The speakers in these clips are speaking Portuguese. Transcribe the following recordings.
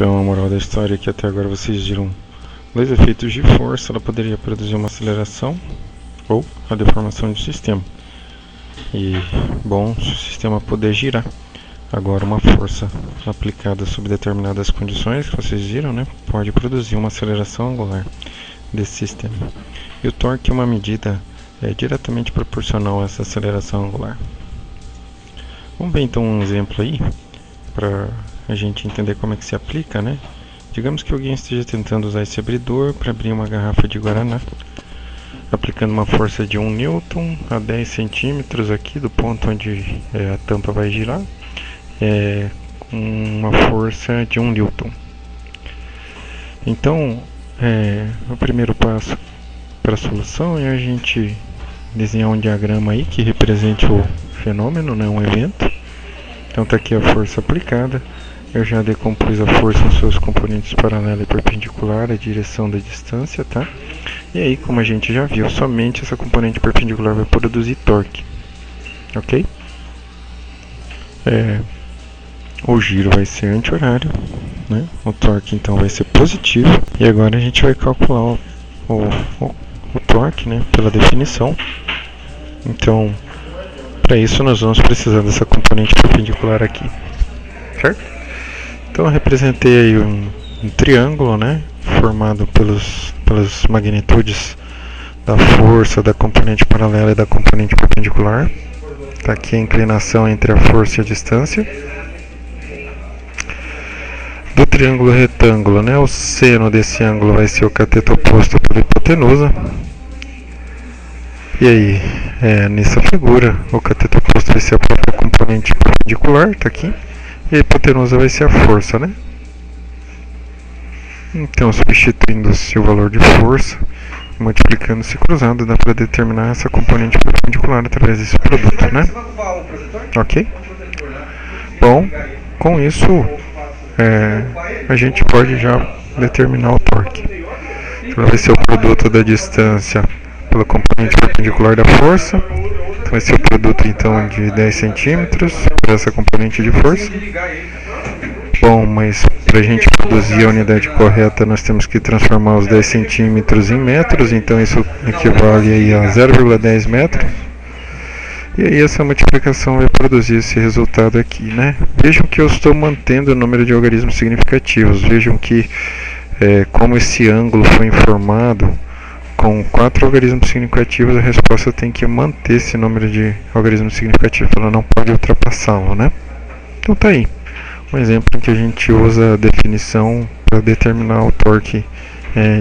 Então, a moral da história é que até agora vocês viram dois efeitos de força. Ela poderia produzir uma aceleração ou a deformação do sistema. E, bom, se o sistema puder girar, agora uma força aplicada sob determinadas condições que vocês viram, né, pode produzir uma aceleração angular desse sistema. E o torque é uma medida diretamente proporcional a essa aceleração angular. Vamos ver então um exemplo aí, para a gente entender como é que se aplica, né? Digamos que alguém esteja tentando usar esse abridor para abrir uma garrafa de Guaraná, aplicando uma força de 1 Newton a 10 centímetros aqui do ponto onde a tampa vai girar, com uma força de 1 Newton. Então, o primeiro passo para a solução é a gente desenhar um diagrama aí que represente o fenômeno, né, um evento. Então está aqui a força aplicada. Eu já decompus a força em seus componentes paralela e perpendicular, a direção da distância, tá? E aí, como a gente já viu, somente essa componente perpendicular vai produzir torque, ok? O giro vai ser anti-horário, né? O torque então vai ser positivo. E agora a gente vai calcular o torque, né, pela definição. Então, para isso nós vamos precisar dessa componente perpendicular aqui, certo? Então eu representei aí um triângulo, né, formado pelas magnitudes da força da componente paralela e da componente perpendicular. Está aqui a inclinação entre a força e a distância. Do triângulo retângulo, né, o seno desse ângulo vai ser o cateto oposto pela hipotenusa. E aí, nessa figura, o cateto oposto vai ser a própria componente perpendicular, está aqui, e a hipotenusa vai ser a força, né? Então, substituindo-se o valor de força, multiplicando-se cruzado, dá para determinar essa componente perpendicular através desse produto, né? Ok? Bom, com isso, a gente pode já determinar o torque. Então, vai ser o produto da distância pela componente perpendicular da força. Então vai ser o produto então de 10 centímetros para essa componente de força. Bom, mas para a gente produzir a unidade correta nós temos que transformar os 10 centímetros em metros, então isso equivale aí a 0,10 metros. E aí essa multiplicação vai produzir esse resultado aqui, né? Vejam que eu estou mantendo o número de algarismos significativos. Vejam que como esse ângulo foi informado com 4 algarismos significativos, a resposta tem que manter esse número de algarismos significativos, ela não pode ultrapassá-lo, né? Então tá aí, um exemplo em que a gente usa a definição para determinar o torque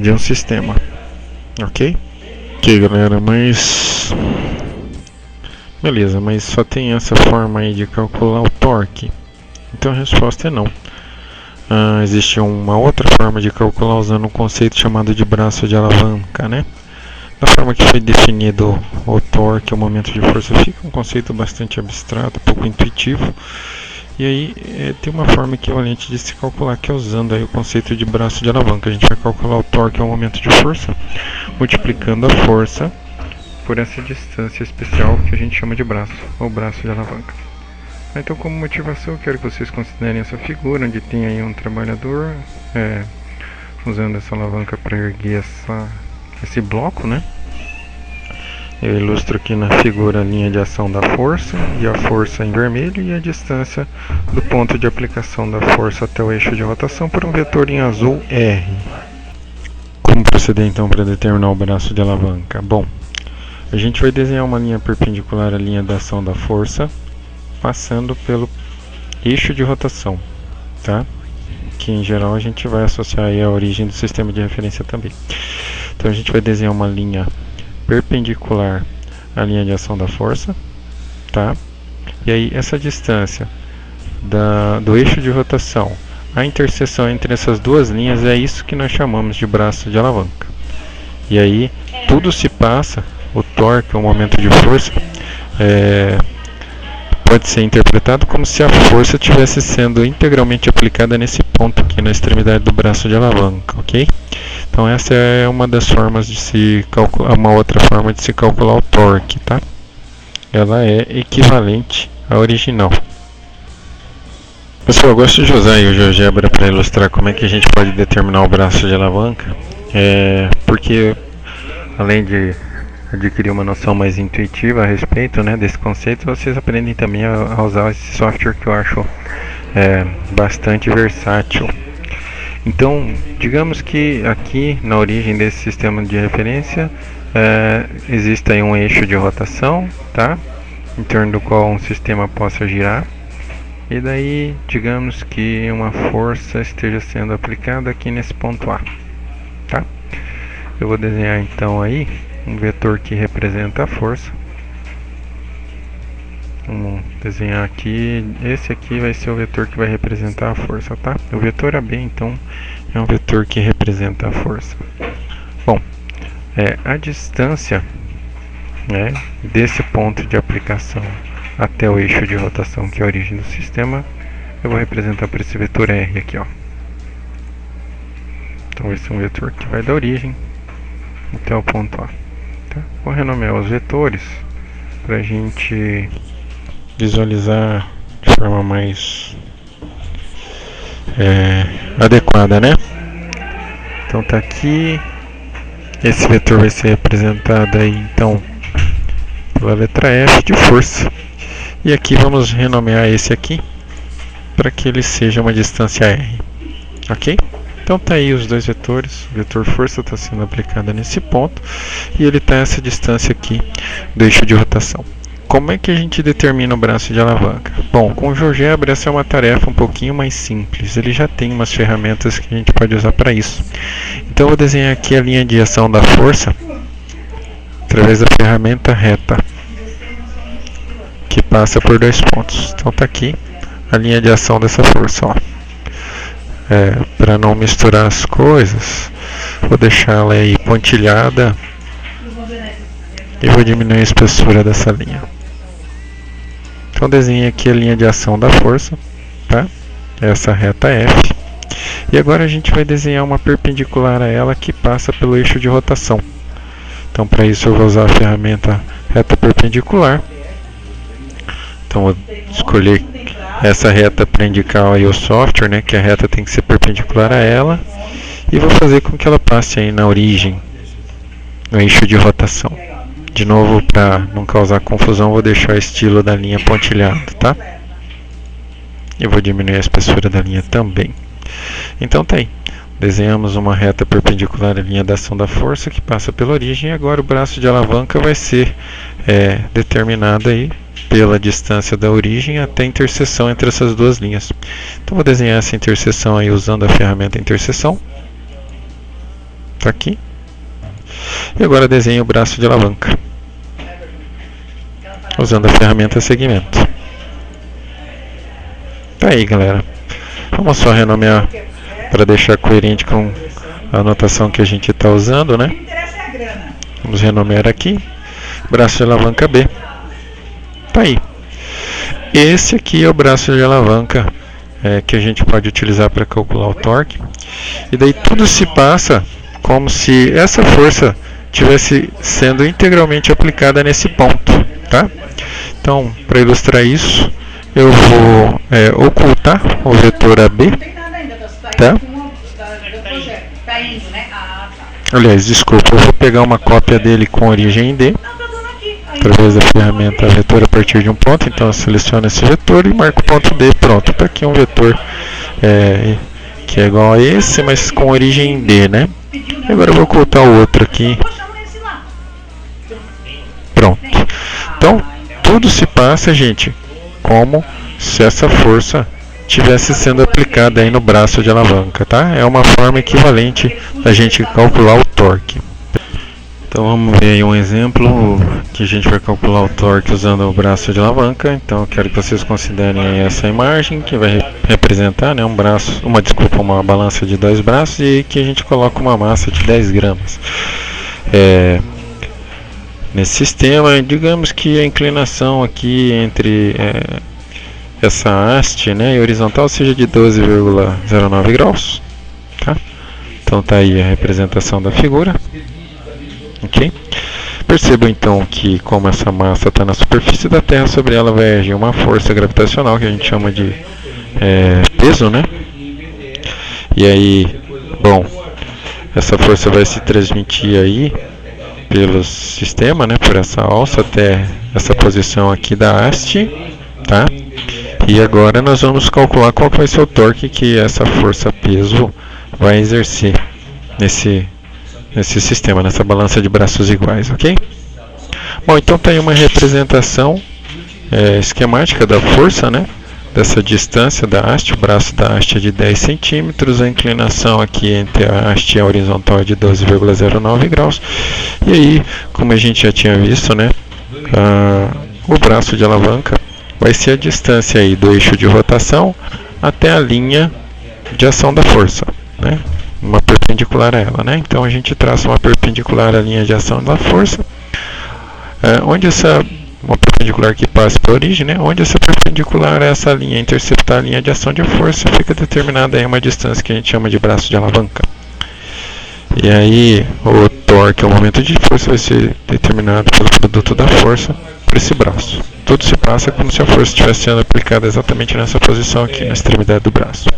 de um sistema, ok? Ok, galera, mas... beleza, mas só tem essa forma aí de calcular o torque? Então a resposta é não. Existe uma outra forma de calcular usando um conceito chamado de braço de alavanca, né? Da forma que foi definido o torque, o momento de força, fica um conceito bastante abstrato, pouco intuitivo. E aí tem uma forma equivalente de se calcular, que é usando aí o conceito de braço de alavanca. A gente vai calcular o torque, o momento de força, multiplicando a força por essa distância especial que a gente chama de braço, ou braço de alavanca. Então, como motivação, eu quero que vocês considerem essa figura, onde tem aí um trabalhador usando essa alavanca para erguer esse bloco, né? Eu ilustro aqui na figura a linha de ação da força, e a força em vermelho, e a distância do ponto de aplicação da força até o eixo de rotação por um vetor em azul R. Como proceder então para determinar o braço de alavanca? Bom, a gente vai desenhar uma linha perpendicular à linha de ação da força, passando pelo eixo de rotação, tá? Que em geral a gente vai associar aí a origem do sistema de referência também. Então a gente vai desenhar uma linha perpendicular à linha de ação da força, tá? E aí essa distância do eixo de rotação, a interseção entre essas duas linhas, é isso que nós chamamos de braço de alavanca. E aí tudo se passa, o torque, o momento de força, pode ser interpretado como se a força estivesse sendo integralmente aplicada nesse ponto aqui na extremidade do braço de alavanca, ok? Então essa é uma das formas de se calcular, uma outra forma de se calcular o torque, tá? Ela é equivalente à original. Pessoal, eu gosto de usar o GeoGebra para ilustrar como é que a gente pode determinar o braço de alavanca, porque além de adquirir uma noção mais intuitiva a respeito, né, desse conceito, vocês aprendem também a usar esse software que eu acho bastante versátil. Então, digamos que aqui na origem desse sistema de referência existe aí um eixo de rotação, tá? Em torno do qual um sistema possa girar. E daí, digamos que uma força esteja sendo aplicada aqui nesse ponto A, tá? Eu vou desenhar então aí um vetor que representa a força. Vamos desenhar aqui, esse aqui vai ser o vetor que vai representar a força, tá? O vetor AB, então, é um vetor que representa a força. Bom, a distância, né, desse ponto de aplicação até o eixo de rotação, que é a origem do sistema, eu vou representar por esse vetor R aqui, ó. Então esse é um vetor que vai da origem até o ponto A, tá? Vou renomear os vetores para a gente visualizar de forma mais adequada, né? Então tá aqui, esse vetor vai ser representado aí então pela letra F de força. E aqui vamos renomear esse aqui para que ele seja uma distância R, ok? Então tá aí os dois vetores, o vetor força está sendo aplicado nesse ponto e ele está essa distância aqui do eixo de rotação. Como é que a gente determina o braço de alavanca? Bom, com o GeoGebra essa é uma tarefa um pouquinho mais simples, ele já tem umas ferramentas que a gente pode usar para isso. Então eu vou desenhar aqui a linha de ação da força através da ferramenta reta, que passa por dois pontos. Então tá aqui a linha de ação dessa força, ó. Para não misturar as coisas, vou deixar ela aí pontilhada e vou diminuir a espessura dessa linha. Então desenhei aqui a linha de ação da força, tá? Essa reta F. E agora a gente vai desenhar uma perpendicular a ela que passa pelo eixo de rotação. Então para isso eu vou usar a ferramenta reta perpendicular. Então vou escolher essa reta para indicar aí o software, né, que a reta tem que ser perpendicular a ela, e vou fazer com que ela passe aí na origem, no eixo de rotação. De novo, para não causar confusão, vou deixar o estilo da linha pontilhado, tá? Eu vou diminuir a espessura da linha também. Então tá aí. Desenhamos uma reta perpendicular à linha da ação da força que passa pela origem, e agora o braço de alavanca vai ser determinado aí pela distância da origem até a interseção entre essas duas linhas. Então vou desenhar essa interseção aí usando a ferramenta interseção. Tá aqui. E agora desenho o braço de alavanca usando a ferramenta segmento. Tá aí, galera. Vamos só renomear para deixar coerente com a anotação que a gente está usando, né? Vamos renomear aqui, braço de alavanca B. Tá aí. Esse aqui é o braço de alavanca que a gente pode utilizar para calcular o torque. E daí tudo se passa como se essa força estivesse sendo integralmente aplicada nesse ponto, tá? Então, para ilustrar isso, eu vou ocultar o vetor AB, tá? Aliás, desculpa, eu vou pegar uma cópia dele com origem em D, através da ferramenta vetor a partir de um ponto. Então eu seleciono esse vetor e marco o ponto D. Pronto, está aqui um vetor que é igual a esse, mas com origem em D, né? E agora eu vou ocultar o outro aqui. Pronto. Então, tudo se passa, gente, como se essa força estivesse sendo aplicada aí no braço de alavanca, tá? É uma forma equivalente da gente calcular o torque. Então vamos ver aí um exemplo que a gente vai calcular o torque usando o braço de alavanca. Então eu quero que vocês considerem aí essa imagem que vai representar, né, uma balança de 2 braços, e que a gente coloca uma massa de 10 gramas. Nesse sistema, digamos que a inclinação aqui entre essa haste, né, e horizontal seja de 12,09 graus, tá? Então tá aí a representação da figura. Ok? Percebam então que, como essa massa está na superfície da Terra, sobre ela vai agir uma força gravitacional que a gente chama de peso, né? E aí, bom, essa força vai se transmitir aí pelo sistema, né? Por essa alça até essa posição aqui da haste, tá? E agora nós vamos calcular qual vai ser o torque que essa força-peso vai exercer nesse sistema, nessa balança de braços iguais, ok? Bom, então tem uma representação esquemática da força, né? Dessa distância da haste, o braço da haste é de 10 centímetros, a inclinação aqui entre a haste e a horizontal é de 12,09 graus. E aí, como a gente já tinha visto, né? O braço de alavanca vai ser a distância aí do eixo de rotação até a linha de ação da força, né? Uma perpendicular a ela, né? Então a gente traça uma perpendicular à linha de ação da força, onde uma perpendicular que passa pela origem, né? Onde essa perpendicular a essa linha interceptar a linha de ação de força, fica determinada aí uma distância que a gente chama de braço de alavanca. E aí o torque, o momento de força, vai ser determinado pelo produto da força por esse braço. Tudo se passa como se a força estivesse sendo aplicada exatamente nessa posição aqui, na extremidade do braço.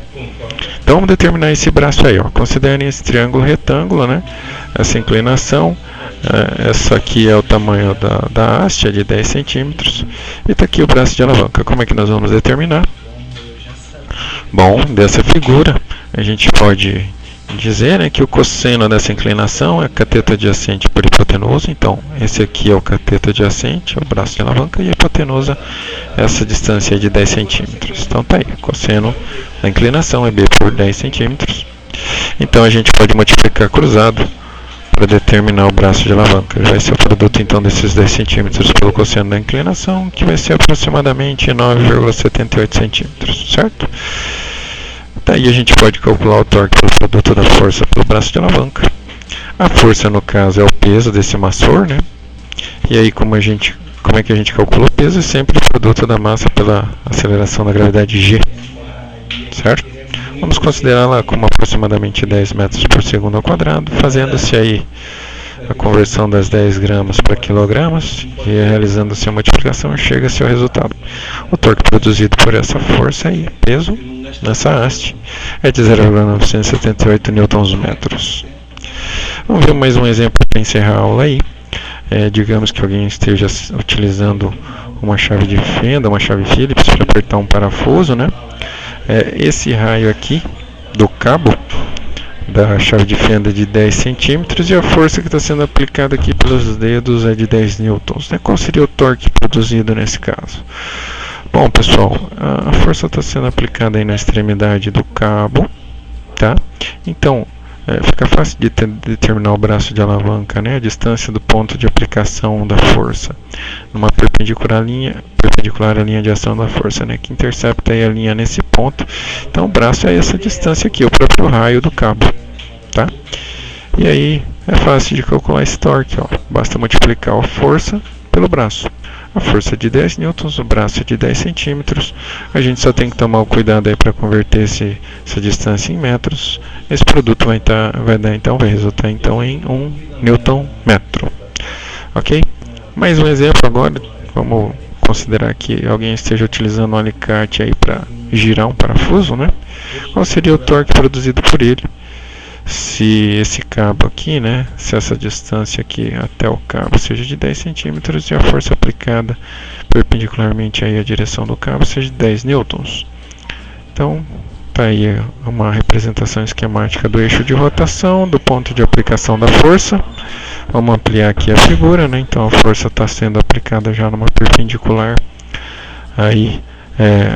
Então vamos determinar esse braço aí, ó. Considerem esse triângulo retângulo, né? Essa inclinação, essa aqui é o tamanho da haste, é de 10 centímetros. E está aqui o braço de alavanca. Como é que nós vamos determinar? Bom, dessa figura a gente pode dizer, né, que o cosseno dessa inclinação é cateto adjacente por hipotenusa. Então esse aqui é o cateto adjacente, é o braço de alavanca, e a hipotenusa é essa distância de 10 centímetros. Então tá aí, o cosseno da inclinação é B por 10 centímetros. Então a gente pode multiplicar cruzado para determinar o braço de alavanca. Vai ser o produto então desses 10 centímetros pelo cosseno da inclinação, que vai ser aproximadamente 9,78 centímetros, certo? Daí a gente pode calcular o torque pelo produto da força pelo braço de alavanca. A força, no caso, é o peso desse massor, né? E aí como é que a gente calcula o peso? É sempre o produto da massa pela aceleração da gravidade G, certo? Vamos considerá-la como aproximadamente 10 metros por segundo ao quadrado, fazendo-se aí a conversão das 10 gramas para quilogramas e realizando-se a multiplicação, chega-se ao resultado. O torque produzido por essa força aí, peso, nessa haste, é de 0,978 newtons-metros. Vamos ver mais um exemplo para encerrar a aula aí. Digamos que alguém esteja utilizando uma chave de fenda, uma chave Phillips para apertar um parafuso, né? Esse raio aqui do cabo da chave de fenda é de 10 centímetros e a força que está sendo aplicada aqui pelos dedos é de 10 newtons. Qual seria o torque produzido nesse caso? Bom, pessoal, a força está sendo aplicada aí na extremidade do cabo, tá? Então, fica fácil de determinar o braço de alavanca, né? A distância do ponto de aplicação da força numa perpendicular à linha de ação da força, né? Que intercepta aí a linha nesse ponto. Então, o braço é essa distância aqui, o próprio raio do cabo, tá? E aí é fácil de calcular esse torque, ó. Basta multiplicar a força pelo braço. A força é de 10 newtons, o braço é de 10 centímetros. A gente só tem que tomar o cuidado aí para converter essa distância em metros. Esse produto vai resultar então em 1 newton-metro. Ok? Mais um exemplo agora. Vamos considerar que alguém esteja utilizando um alicate aí para girar um parafuso, né? Qual seria o torque produzido por ele? Se esse cabo aqui, né, se essa distância aqui até o cabo seja de 10 centímetros e a força aplicada perpendicularmente aí à direção do cabo seja de 10 newtons. Então, tá aí uma representação esquemática do eixo de rotação, do ponto de aplicação da força. Vamos ampliar aqui a figura, né? Então a força está sendo aplicada já numa perpendicular aí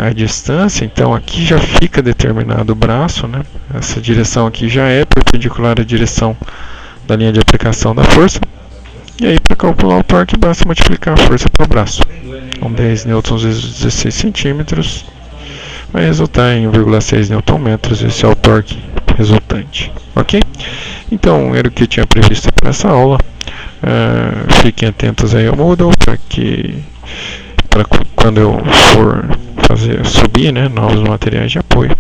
a distância, então aqui já fica determinado o braço, né? Essa direção aqui já é perpendicular à direção da linha de aplicação da força. E aí para calcular o torque basta multiplicar a força pelo braço. Então 10 newtons vezes 16 centímetros vai resultar em 1,6 newton-metros. Esse é o torque resultante, ok? Então era o que eu tinha previsto para essa aula. Fiquem atentos aí ao Moodle para quando eu for subir, né, novos materiais de apoio.